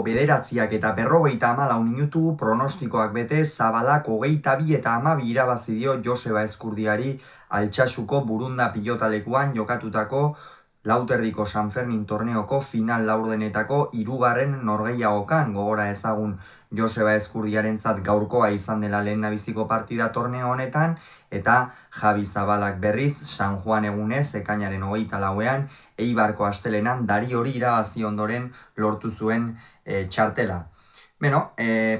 Bederatziak eta 54 minutu pronostikoak bete Zabalak 22 eta 12 irabazi dio Joseba Ezkurdiari Altsasuko Burunda pilotalekuan jokatutako lauterdiko San Fermin torneoko final laurdenetako 3. norgehiagokan. Gogora ezagun Joseba Ezkurdiarentzat gaurkoa izan dela lehendabiziko partida torneo honetan, eta Javi Zabalak berriz San Juan egunez ekainaren 24ean Eibarko astelenan Dariori irabazi ondoren lortu zuen txartela.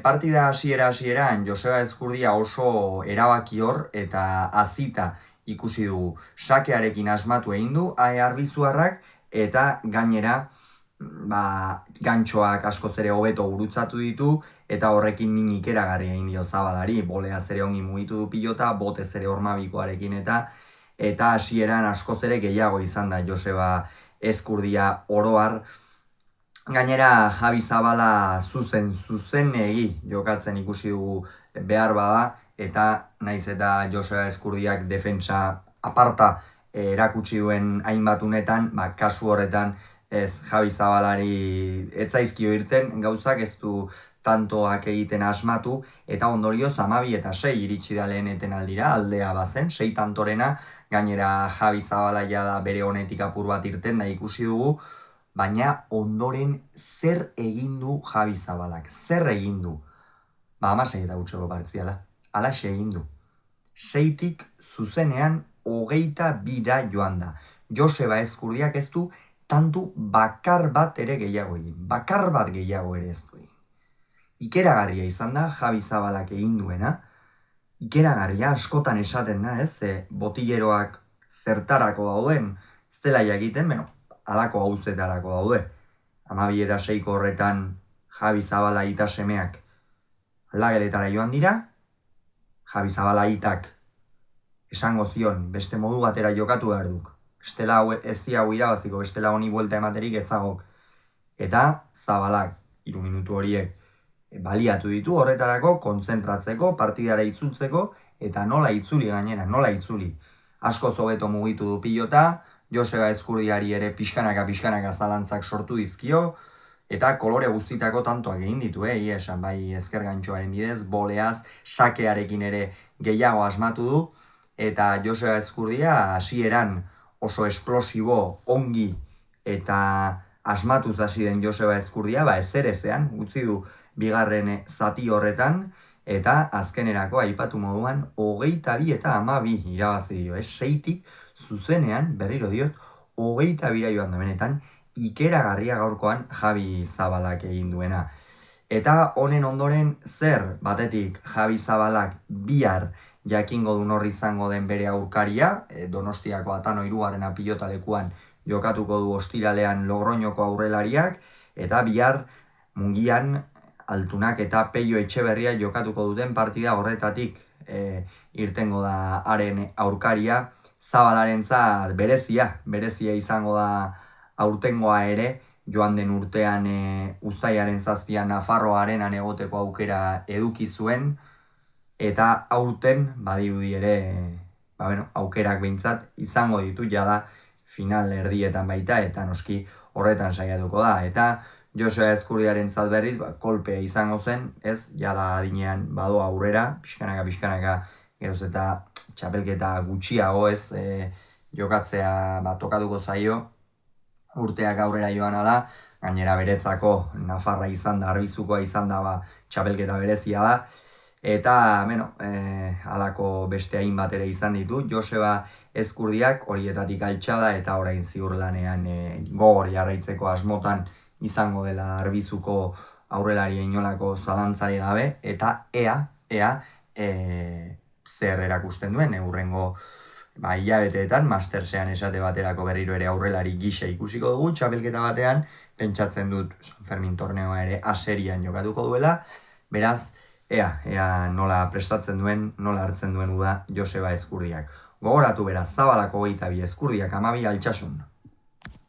Partida hasieran Joseba Ezkurdia oso erabakior eta hazita ikusi dugu. Sakearekin asmatu egin du arbizuarrak, eta gainera gantxoak askoz ere hobeto gurutzatu ditu, eta horrekin min ikeragarri egin dio Zabalari. Boleaz ere ongi mugitu du pilota, botez ere hormabikoarekin, eta hasieran askoz ere gehiago izan da Joseba Ezkurdia oroar. Gainera Javi Zabala zuzenegi jokatzen ikusi dugu behar bada, eta naiz eta Joseba Ezkurdiak defentsa aparta erakutsi duen hainbat unetan, kasu horretan ez Javi Zabalari ez zaizkio irten gauzak, ez du tantoak egiten asmatu, eta ondorioz 12 eta 6 iritsi da lehen etenaldira, aldea bazen, 6 tantorena. Gainera Javi Zabala da bere honetik apur bat irten da ikusi dugu, baina ondoren zer egin du Javi Zabalak? Zer egin du? 16 eta gutxeko partziala. Alaxe egin du. 6tik zuzenean 22 joan da. Joseba Ezkurdiak ez du tantu bakar bat ere gehiago egin. Bakar bat gehiago ere ez du egin. Ikeragarria izan da Javi Zabalak egin duena. Ikeragarria askotan esaten da, ez? Botilleroak zertarako dauden, ez dela egiten, halako gauzetarako daude. 12 eta 6ko horretan Javi Zabala aita semeak aldageletara joan dira. Javi Zabala aitak esango zion beste modu batera jokatu behar duk. Bestela ez diago irabaziko, bestela honi buelta ematerik etzagok. Eta Zabalak 3 minutu horiek baliatu ditu horretarako, kontzentratzeko, partidara itzultzeko, eta nola itzuli gainera, nola itzuli. Asko hobeto mugitu du pilota, Joseba Ezkurdiari ere pixkanaka zalantzak sortu dizkio, eta kolore guztitako tantoak egin ditu, esan bai ezker gantxoaren bidez, boleaz, sakearekin ere gehiago asmatu du, eta Joseba Ezkurdia hasieran oso esplosibo, ongi eta asmatuz hasi den Joseba Ezkurdia, ezerezean, utzi du bigarren zati horretan, eta azkenerako aipatu moduan 22 eta 12 irabazi dio, 6tik zuzenean, berriro diot, 22 joan da benetan, ikeragarria gaurkoan Javi Zabalak egin duena. Eta honen ondoren zer? Batetik Javi Zabalak bihar jakingo du nor izango den bere aurkaria, Donostiako Atano 3. pilotalekuan jokatuko du ostiralean Logroñoko aurrelariak, eta bihar Mungian Altunak eta Peio Etxeberria jokatuko duten partida horretatik irtengo da haren aurkaria. Zabalarentzat berezia izango da aurtengoa ere, joan den urtean uztailaren 7 Nafarroa Arenan egoteko aukera eduki zuen, eta aurten badirudi ere aukerak behintzat izango ditu jada final erdietan baita, eta noski horretan saiatuko da. Eta Joseba Ezkurdiarentzat berriz kolpea izango zen, ez, jada adinean badoa aurrera, pixkanaka, geroz eta txapelketa gutxiago, ez, jokatzea tokatuko zaio, urteak aurrera joan ala, gainera beretzako Nafarra izan da, arbizukoa izan da, txapelketa berezia da, eta, halako beste hainbat ere izan ditu, Joseba Ezkurdiak horietatik altxada, eta orain ziurlanean gogor jarraitzeko asmotan izango dela arbizuko aurrelaria inolako zalantzari gabe, eta ea zer erakusten duen, hurrengo hilabeteetan, Mastersean esate baterako berriro ere aurrelari gisa ikusiko dugu, txapelketa batean, pentsatzen dut San Fermin torneoa ere aserian jokatuko duela, beraz, ea nola prestatzen duen, nola hartzen duen uda Joseba Ezkurdiak. Gogoratu beraz, Zabalako 22, Ezkurdiak 12, Altsasun.